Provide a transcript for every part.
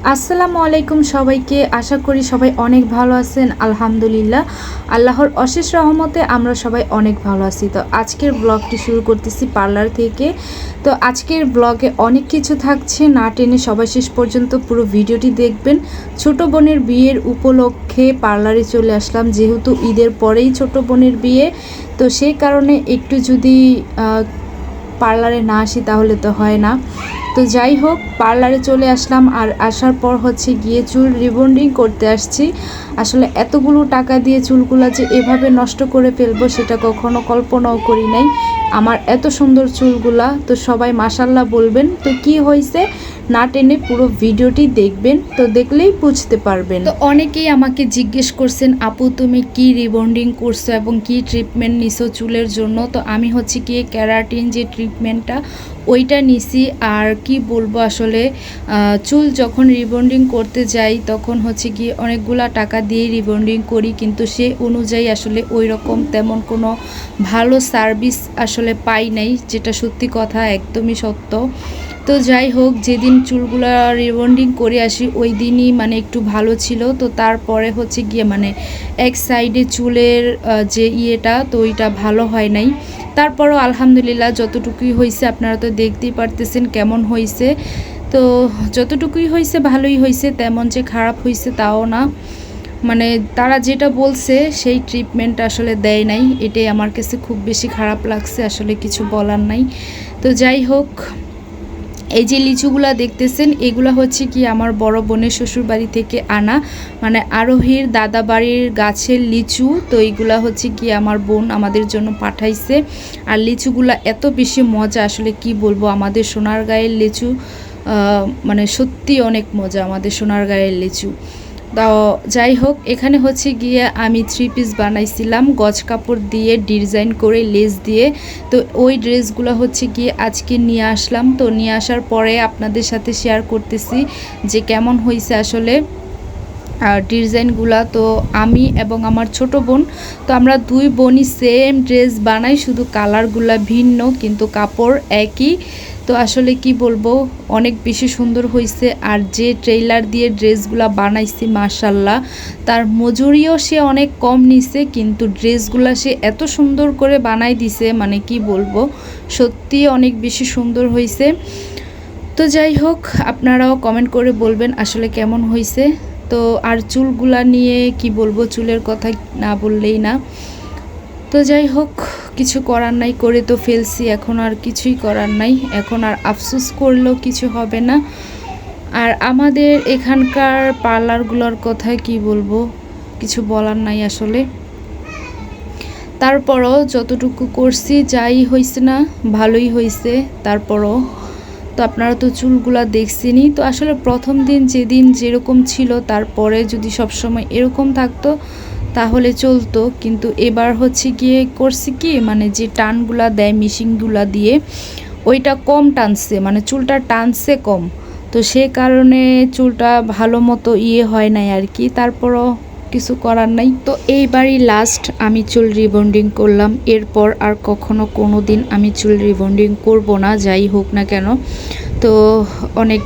আসসালামু আলাইকুম সবাইকে। আশা করি সবাই অনেক ভালো আছেন। আলহামদুলিল্লাহ, আল্লাহর অশেষ রহমতে আমরা সবাই অনেক ভালো আছি। তো আজকের ব্লগটি শুরু করতেছি পার্লার থেকে। তো আজকের ব্লগে অনেক কিছু থাকছে, না টেনে সবাই শেষ পর্যন্ত পুরো ভিডিওটি দেখবেন। ছোট বোনের বিয়ের উপলক্ষে পার্লারে চলে আসলাম, যেহেতু ঈদের পরেই ছোট বোনের বিয়ে। তো সেই কারণে একটু যদি পার্লারে না আসি তাহলে তো হয় না। তো যাই হোক, পার্লারে চলে আসলাম, আর আসার পর হচ্ছে গিয়ে চুল রিবন্ডিং করতে আসছি। আসলে এতগুলো টাকা দিয়ে চুলগুলো যে এভাবে নষ্ট করে ফেলবো সেটা কখনো কল্পনাও করি নাই। আমার এত সুন্দর চুলগুলা, তো সবাই মাশাল্লাহ বলবেন। তো কি হয়েছে না টেনে পুরো ভিডিওটি দেখবেন, তো দেখলেই বুঝতে পারবেন। তো অনেকেই আমাকে জিজ্ঞেস করছেন, আপু তুমি কি রিবন্ডিং করছো এবং কি ট্রিটমেন্ট নিছো চুলের জন্য। তো আমি হচ্ছে গিয়ে ক্যারাটিন যে ট্রিটমেন্টটা ওইটা নিছি। আর কি বলবো, আসলে চুল যখন রিবন্ডিং করতে যাই তখন হচ্ছে গিয়ে অনেকগুলা টাকা দিয়ে রিবন্ডিং করি, কিন্তু সে অনুযায়ী আসলে ওই রকম তেমন কোনো ভালো সার্ভিস আসলে পাই নাই, যেটা সত্যি কথা, একদমই সত্য। তো যাই হোক, যেদিন চুলগুলো রিবন্ডিং করে আসি ওই দিনই মানে একটু ভালো ছিল। তো তারপরে হচ্ছে গিয়ে মানে এক সাইডে চুলের যে ইয়েটা, তো ওইটা ভালো হয় নাই। তারপরও আলহামদুলিল্লাহ যতটুকুই হয়েছে আপনারা তো দেখতেই পারতেছেন কেমন হয়েছে। তো যতটুকুই হয়েছে ভালোই হয়েছে, তেমন যে খারাপ হয়েছে তাও না। মানে তারা যেটা বলছে সেই ট্রিটমেন্ট আসলে দেয় নাই, এটাই আমার কাছে খুব বেশি খারাপ লাগছে, আসলে কিছু বলার নাই। তো যাই হোক, এই যে লিচুগুলা দেখতেছেন এগুলা হচ্ছে কি আমার বড় বোনের শ্বশুর বাড়ি থেকে আনা, মানে আরোহীর দাদা বাড়ির গাছের লিচু। তো এইগুলা হচ্ছে কি আমার বোন আমাদের জন্য পাঠাইছে। আর লিচুগুলা এত বেশি মজা, আসলে কি বলবো, আমাদের সোনারগাঁয়ের লিচু মানে সত্যি অনেক মজা আমাদের সোনারগাঁয়ের লিচু। তো যাই হোক, এখানে হচ্ছে গিয়ে আমি 3 পিস বানাইছিলাম গজ কাপড় দিয়ে ডিজাইন করে লেস দিয়ে। তো ওই ড্রেসগুলো হচ্ছে গিয়ে আজকে নিয়ে আসলাম। তো নিয়ে আসার পরে আপনাদের সাথে শেয়ার করতেছি যে কেমন হয়েছে আসলে ডিজাইনগুলা। তো আমি এবং আমার ছোট বোন, তো আমরা দুই বোনই সেম ড্রেস বানাই, শুধু কালারগুলা ভিন্ন কিন্তু কাপড় একই। তো আসলে কি বলবো, অনেক বেশি সুন্দর হয়েছে। আর যে ট্রেইলার দিয়ে ড্রেসগুলা বানাইছি মাশাল্লাহ, তার মজুরিও সে অনেক কম নিছে, কিন্তু ড্রেসগুলা সে এত সুন্দর করে বানাই দিছে, মানে কি বলবো, সত্যি অনেক বেশি সুন্দর হয়েছে। তো যাই হোক, আপনারাও কমেন্ট করে বলবেন আসলে কেমন হয়েছে। তো আর চুলগুলা নিয়ে কি বলবো, চুলের কথা না বললেই না। তো যাই হোক, কিছু করার নাই, করে তো ফেলছি, এখন আর কিছুই করার নাই, এখন আর আফসোস করলেও কিছু হবে না। আর আমাদের এখানকার পার্লারগুলোর কথা কি বলবো, কিছু বলার নাই আসলে। তারপরও যতটুকু করছি, যাই হয়েছে না ভালোই হয়েছে। তারপরও তো আপনারা তো চুলগুলা দেখছেনই। তো আসলে প্রথম দিন যেদিন যেরকম ছিল, তারপরে যদি সবসময় এরকম থাকতো তাহলে চলতো, কিন্তু এবার হচ্ছে গিয়ে করছি কি, মানে যে টানগুলা দেয় মেশিনগুলা দিয়ে ওইটা কম টানছে, মানে চুলটা টানছে কম। তো সে কারণে চুলটা ভালো মতো হয় নাই আর কি। তারপরও কিছু করার নাই। তো এইবারই লাস্ট আমি চুল রিবন্ডিং করলাম, এরপর আর কখনো কোনো দিন আমি চুল রিবন্ডিং করব না, যাই হোক না কেন। তো অনেক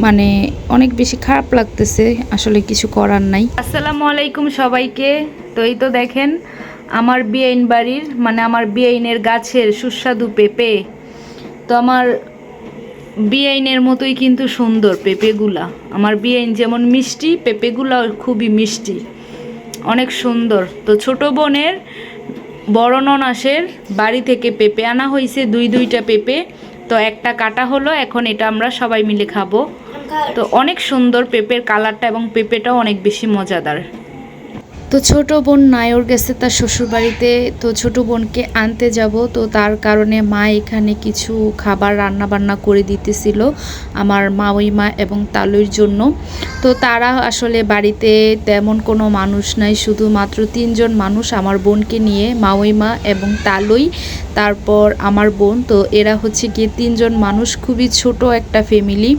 মানে অনেক বেশি খারাপ লাগতেছে, আসলে কিছু করার নাই। আসসালামু আলাইকুম সবাইকে। তো এই তো দেখেন আমার বিয়াইন বাড়ির, মানে আমার বিয়াইনের গাছের সুস্বাদু পেঁপে। তো আমার বিয়াইনের মতোই কিন্তু সুন্দর পেঁপেগুলা, আমার বিয়াইন যেমন মিষ্টি, পেঁপেগুলাও খুবই মিষ্টি, অনেক সুন্দর। তো ছোট বোনের বড় ননাসের বাড়ি থেকে পেঁপে আনা হয়েছে, দুইটা পেঁপে। তো একটা কাটা হলো, এখন এটা আমরা সবাই মিলে খাবো। তো অনেক সুন্দর পেঁপের কালারটা, এবং পেঁপেটাও অনেক বেশি মজাদার। তো ছোট বোন নায়র গেছে তার শ্বশুরবাড়িতে, তো ছোট বোনকে আনতে যাব। তো তার কারণে মা এখানে কিছু খাবার রান্না বান্না করে দিতেছিল আমার মাওইমা এবং তালুর জন্য। তো তারা আসলে বাড়িতে তেমন কোনো মানুষ নাই, শুধুমাত্র 3 জন মানুষ, আমার বোনকে নিয়ে মাওইমা এবং তালুই, তারপর আমার বোন। তো এরা হচ্ছে গিয়ে 3 জন মানুষ, খুবই ছোট একটা ফ্যামিলি,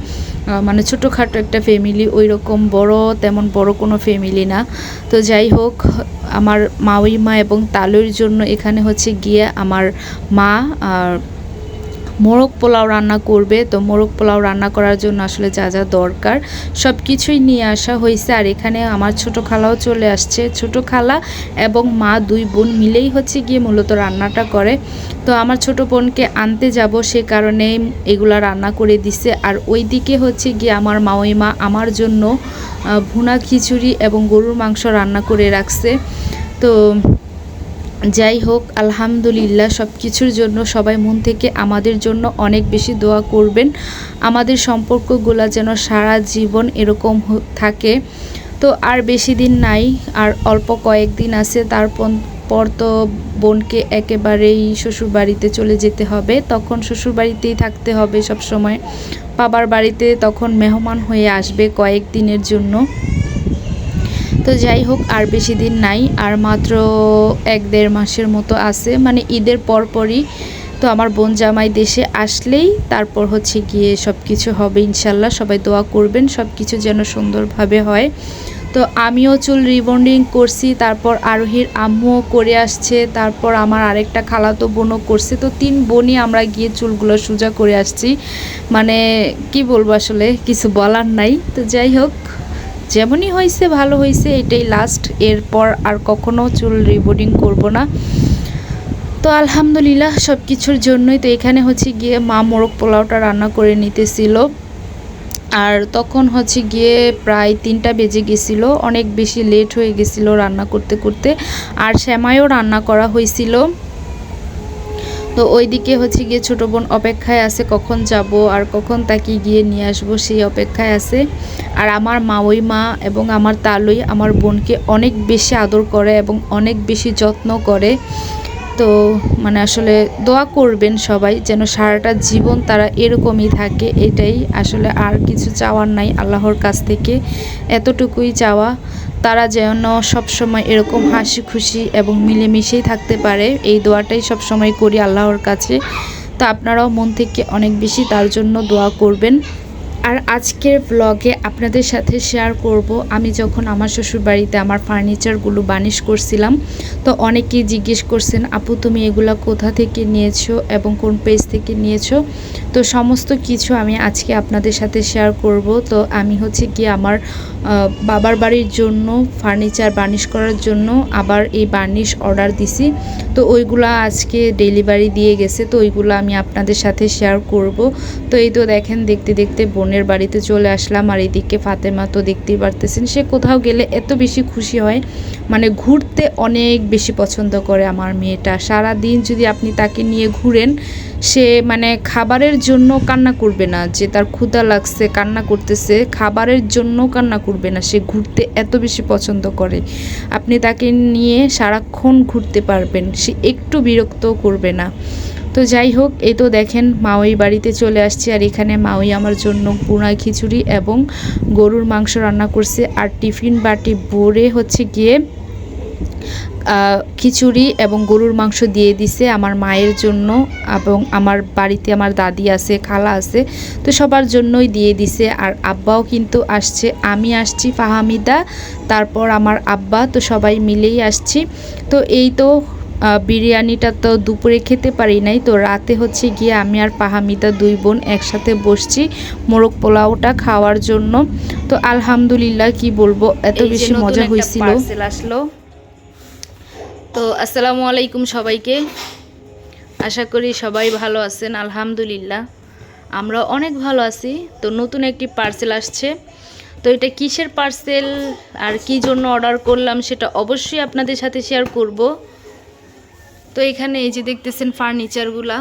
মানে ছোটোখাটো একটা ফ্যামিলি, ওই রকম বড় তেমন বড় কোনো ফ্যামিলি না। তো যাই হোক, আমার মাওইমা এবং তালুর জন্য এখানে হচ্ছে গিয়ে আমার মা আর মোরগ পোলাও রান্না করবে। তো মোরগ পোলাও রান্না করার জন্য আসলে যা যা দরকার সব কিছুই নিয়ে আসা হয়েছে। আর এখানে আমার ছোট খালাও চলে আসছে। ছোট খালা এবং মা দুই বোন মিলেই হচ্ছে গিয়ে মূলত রান্নাটা করে। তো আমার ছোট বোনকে আনতে যাব, সে কারণে এগুলা রান্না করে দিছে। আর ওইদিকে হচ্ছে গিয়ে আমার মাওই মা আমার জন্য ভুনা খিচুড়ি এবং গরুর মাংস রান্না করে রাখছে। তো যাই হোক, আলহামদুলিল্লাহ, সব কিছুর জন্য সবাই মন থেকে আমাদের জন্য অনেক বেশি দোয়া করবেন। আমাদের সম্পর্কগুলো যেন সারা জীবন এরকম থাকে। তো আর বেশি দিন নাই, আর অল্প কয়েকদিন আছে, তারপর তো বোনকে একেবারেই শ্বশুরবাড়িতে চলে যেতে হবে। তখন শ্বশুরবাড়িতেই থাকতে হবে সব সময়। বাবার বাড়িতে তখন মেহমান হয়ে আসবে কয়েকদিনের জন্য। তো যাই হোক, আর বেশি দিন নাই, আর মাত্র 1-1.5 মাসের মতো আছে, মানে ঈদের পরপরই। তো আমার বোন জামাই দেশে আসলেই তারপর হচ্ছে গিয়ে সব কিছু হবে ইনশাল্লাহ। সবাই দোয়া করবেন সব কিছু যেন সুন্দরভাবে হয়। তো আমিও চুল রিবন্ডিং করছি, তারপর আরোহীর আম্মুও করে আসছে, তারপর আমার আরেকটা খালাতো বোনও করছে। তো 3 বোনই আমরা গিয়ে চুলগুলো সোজা করে আসছি। মানে কি বলবো, আসলে কিছু বলার নাই। তো যাই হোক, যেমনই হয়েছে ভালো হয়েছে, এটাই লাস্ট। এরপর আর কখনো চুল রিবন্ডিং করব না। তো আলহামদুলিল্লাহ সব কিছুর জন্যই। তো এখানে হচ্ছে গিয়ে মা মোরগ পোলাওটা রান্না করে নিতেছিল। আর তখন হচ্ছে গিয়ে প্রায় 3টা বেজে গেছিলো, অনেক বেশি লেট হয়ে গেছিলো রান্না করতে করতে। আর সেমাইও রান্না করা হয়েছিল। তো ওইদিকে হচ্ছে গিয়ে ছোটো বোন অপেক্ষায় আছে কখন যাব আর কখন তাকে গিয়ে নিয়ে আসবো, সেই অপেক্ষায় আছে। আর আমার মাওই মা এবং আমার তালুই আমার বোনকে অনেক বেশি আদর করে এবং অনেক বেশি যত্ন করে। তো মানে আসলে দোয়া করবেন সবাই যেন সারাটা জীবন তারা এরকমই থাকে। এটাই আসলে, আর কিছু চাওয়ার নাই আল্লাহর কাছ থেকে, এতটুকুই চাওয়া। তারা যেন সবসময় এরকম হাসি খুশি এবং মিলেমিশেই থাকতে পারে, এই দোয়াটাই সবসময় করি আল্লাহর কাছে। তো আপনারাও মন থেকে অনেক বেশি তার জন্য দোয়া করবেন। আর আজকের ব্লগে আপনাদের সাথে শেয়ার করব আমি যখন আমার শ্বশুরবাড়িতে আমার ফার্নিচারগুলো বানিশ করছিলাম। তো অনেকেই জিজ্ঞেস করছেন, আপু তুমি এগুলা কোথা থেকে নিয়েছো এবং কোন পেজ থেকে নিয়েছো। তো সমস্ত কিছু আমি আজকে আপনাদের সাথে শেয়ার করব। তো আমি হচ্ছে কি আমার বাবার বাড়ির জন্য ফার্নিচার বার্নিশ করার জন্য আবার এই বার্নিশ অর্ডার দিছি। তো ওইগুলা আজকে ডেলিভারি দিয়ে গেছে, তো ওইগুলো আমি আপনাদের সাথে শেয়ার করব। তো এই তো দেখেন, দেখতে দেখতে বোনের বাড়িতে চলে আসলাম। আর এদিকে ফাতেমা তো দেখতেই পারতেছেন, সে কোথাও গেলে এত বেশি খুশি হয়, মানে ঘুরতে অনেক বেশি পছন্দ করে আমার মেয়েটা। সারা দিন যদি আপনি তাকে নিয়ে ঘুরেন, সে মানে খাবারের জন্য কান্না করবে না, যে তার ক্ষুধা লাগছে কান্না করতেছে, খাবারের জন্য কান্না করবে না, সে ঘুরতে এত বেশি পছন্দ করে। আপনি তাকে নিয়ে সারাক্ষণ ঘুরতে পারবেন, সে একটু বিরক্তও করবে না। তো যাই হোক, এই তো দেখেন মাওই বাড়িতে চলে আসছি। আর এখানে মাওই আমার জন্য পুনা খিচুড়ি এবং গরুর মাংস রান্না করছে। আর টিফিন বাটি ভরে হচ্ছে গিয়ে খিচুড়ি এবং গরুর মাংস দিয়ে দিছে আমার মায়ের জন্য, এবং আমার বাড়িতে আমার দাদি আছে, খালা আছে, তো সবার জন্যই দিয়ে দিছে। আর আব্বাও কিন্তু আসছে, আমি আসছি, ফাহামিদা, তারপর আমার আব্বা, তো সবাই মিলেই আসছি। তো এই তো বিরিয়ানিটা তো দুপুরে খেতে পারি নাই, তো রাতে হচ্ছে গিয়ে আমি আর ফাহামিদা 2 বোন একসাথে বসছি মোরগ পোলাওটা খাওয়ার জন্য। তো আলহামদুলিল্লাহ কি বলবো, এত বেশি মজা হয়েছিল। আসলো। তো আসসালামু আলাইকুম সবাইকে, আশা করি সবাই ভালো আছেন। আলহামদুলিল্লাহ আমরা অনেক ভালো আছি। তো নতুন একটি পার্সেল আসছে। তো এটা কিসের পার্সেল আর কি জন্য অর্ডার করলাম সেটা অবশ্যই আপনাদের সাথে শেয়ার করব। তো এখানে এই যে দেখতেছেন ফার্নিচারগুলা,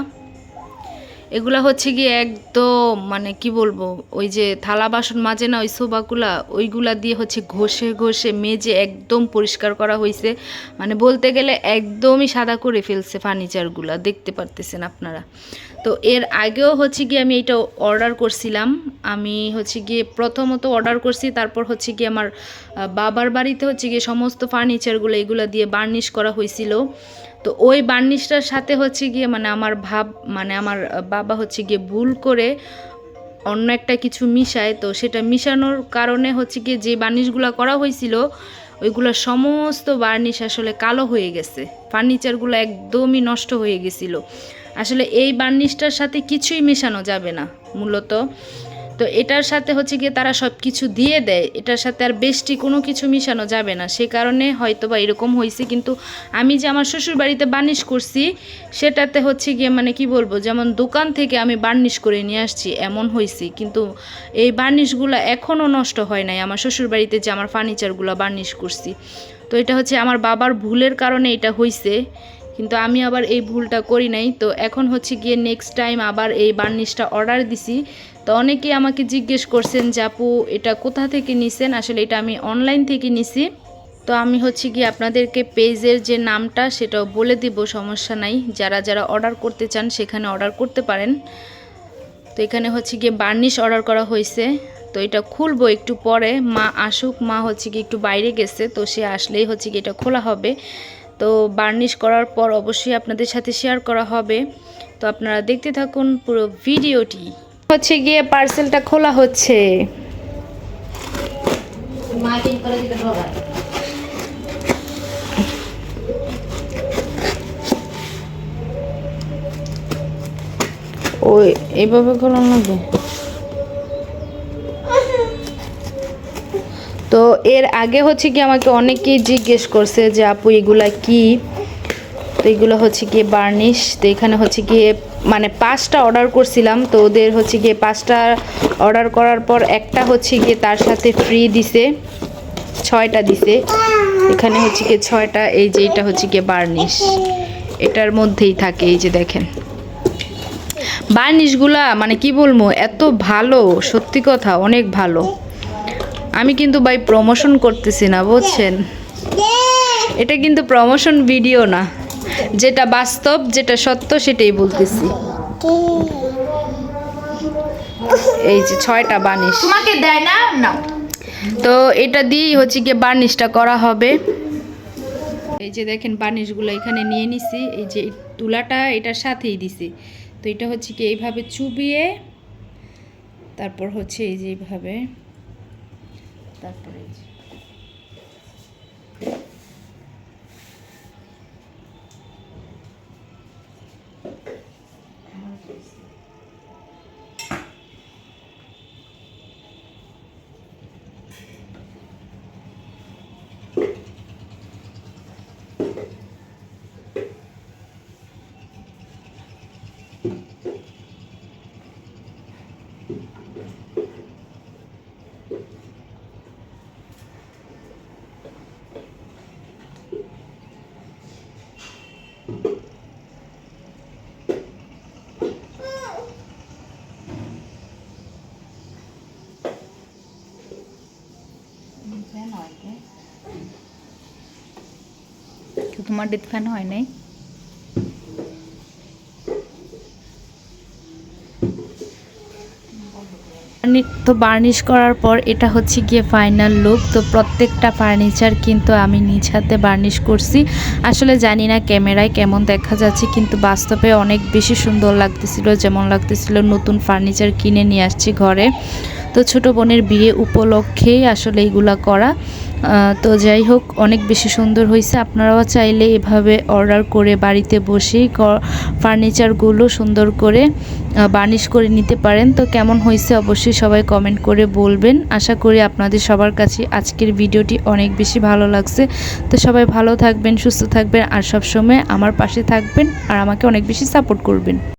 এগুলা হচ্ছে গিয়ে একদম মানে কি বলবো, ওই যে থালা বাসন মাজে না ওই সোফাগুলা, ওইগুলা দিয়ে হচ্ছে ঘষে ঘষে মেজে একদম পরিষ্কার করা হয়েছে। মানে বলতে গেলে একদমই সাদা করে ফেলছে ফার্নিচারগুলা, দেখতে পারতেছেন আপনারা। তো এর আগেও হচ্ছে গিয়ে আমি এটা অর্ডার করছিলাম। আমি হচ্ছে গিয়ে প্রথমত অর্ডার করছি, তারপর হচ্ছে গিয়ে আমার বাবার বাড়িতে হচ্ছে গিয়ে সমস্ত ফার্নিচারগুলো এগুলো দিয়ে বার্নিশ করা হয়েছিল। তো ওই বার্নিশটার সাথে হচ্ছে গিয়ে মানে আমার বাবা হচ্ছে গিয়ে ভুল করে অন্য একটা কিছু মিশায়। তো সেটা মিশানোর কারণে হচ্ছে গিয়ে যে বার্নিশগুলো করা হয়েছিল ওইগুলো সমস্ত বার্নিশ আসলে কালো হয়ে গেছে, ফার্নিচারগুলো একদমই নষ্ট হয়ে গেছিলো। আসলে এই বার্নিশটার সাথে কিছুই মেশানো যাবে না মূলত। তো এটার সাথে হচ্ছে গিয়ে তারা সব কিছু দিয়ে দেয়, এটার সাথে আর বেশি কোনো কিছু মিশানো যাবে না, সে কারণে হয়তো বা এরকম হয়েছে। কিন্তু আমি যে আমার শ্বশুর বাড়িতে বার্নিশ করছি সেটাতে হচ্ছে গিয়ে মানে কি বলবো, যেমন দোকান থেকে আমি বার্নিশ করে নিয়ে আসছি এমন হয়েছি, কিন্তু এই বার্নিশগুলো এখনও নষ্ট হয় নাই আমার শ্বশুর বাড়িতে যে আমার ফার্নিচারগুলো বার্নিশ করছি। তো এটা হচ্ছে আমার বাবার ভুলের কারণে এটা হয়েছে, কিন্তু আমি আবার এই ভুলটা করি নাই। তো এখন হচ্ছে গিয়ে নেক্সট টাইম আবার এই বার্নিশটা অর্ডার দিছি। তো অনেকেই আমাকে জিজ্ঞেস করছেন যে আপু এটা কোথা থেকে নিছেন, আসলে এটা আমি অনলাইন থেকে নিছি। তো আমি হচ্ছে গিয়ে আপনাদেরকে পেজের যে নামটা সেটাও বলে দিব, সমস্যা নাই, যারা যারা অর্ডার করতে চান সেখানে অর্ডার করতে পারেন। তো এখানে হচ্ছে গিয়ে বার্নিশ অর্ডার করা হয়েছে। তো এটা খুলবো একটু পরে, মা আসুক, মা হচ্ছে গিয়ে একটু বাইরে গেছে, তো সে আসলেই হচ্ছে গিয়ে এটা খোলা হবে। তো বার্নিশ করার পর অবশ্যই আপনাদের সাথে শেয়ার করা হবে। তো আপনারা দেখতে থাকুন পুরো ভিডিওটি। হচ্ছে গিয়ে পার্সেলটা খোলা হচ্ছে। ওই এইভাবে খোলা লাগবে। তো এর আগে হচ্ছে কি আমাকে অনেকেই জিজ্ঞেস করছে যে আপু এগুলা কি। তো এগুলো হচ্ছে গিয়ে বার্নিশ। তো এখানে হচ্ছে গিয়ে মানে 5টা অর্ডার করছিলাম, তো ওদের হচ্ছে গিয়ে 5টা অর্ডার করার পর একটা হচ্ছে গিয়ে তার সাথে ফ্রি দিছে, 6টা দিছে। এখানে হচ্ছে গিয়ে 6টা, এই যে এটা হচ্ছে গিয়ে বার্নিশ, এটার মধ্যেই থাকে। এই যে দেখেন বার্নিশগুলা মানে কি বলবো, এত ভালো, সত্যি কথা অনেক ভালো। আমি কিন্তু ভাই প্রমোশন করতেছি না, বুঝছেন, এটা কিন্তু প্রমোশন ভিডিও না, যেটা বাস্তব যেটা সত্য সেটাই বলতেছি। এই যে 6টা বার্নিশ তোমাকে দেয় না না, তো এটা দিয়েই হচ্ছে গিয়ে বার্নিশটা করা হবে। এই যে দেখেন বার্নিশগুলো এখানে নিয়ে নিছি, এই যে তুলাটা এটার সাথেই দিছি। তো এটা হচ্ছে কি এইভাবে চুবিয়ে তারপর হচ্ছে এই যে এইভাবে, তারপরে তোমার ডেথ ফ্যান হয় নাই। তো বার্নিশ করার পর এটা হচ্ছে গিয়ে ফাইনাল লুক। তো প্রত্যেকটা ফার্নিচার কিন্তু আমি নিজ হাতে বার্নিশ করছি। আসলে জানি না ক্যামেরায় কেমন দেখা যাচ্ছে, কিন্তু বাস্তবে অনেক বেশি সুন্দর লাগতেছিল, যেমন লাগতেছিল নতুন ফার্নিচার কিনে নিয়ে আসছি ঘরে। তো ছোটো বোনের বিয়ে উপলক্ষেই আসলে এইগুলা করা। তো যাই হোক অনেক বেশি সুন্দর হয়েছে। আপনারাও চাইলে এভাবে অর্ডার করে বাড়িতে বসেই ফার্নিচারগুলো সুন্দর করে বার্নিশ করে নিতে পারেন। তো কেমন হয়েছে অবশ্যই সবাই কমেন্ট করে বলবেন। আশা করি আপনাদের সবার কাছে আজকের ভিডিওটি অনেক বেশি ভালো লাগছে। তো সবাই ভালো থাকবেন, সুস্থ থাকবেন, আর সবসময় আমার পাশে থাকবেন আর আমাকে অনেক বেশি সাপোর্ট করবেন।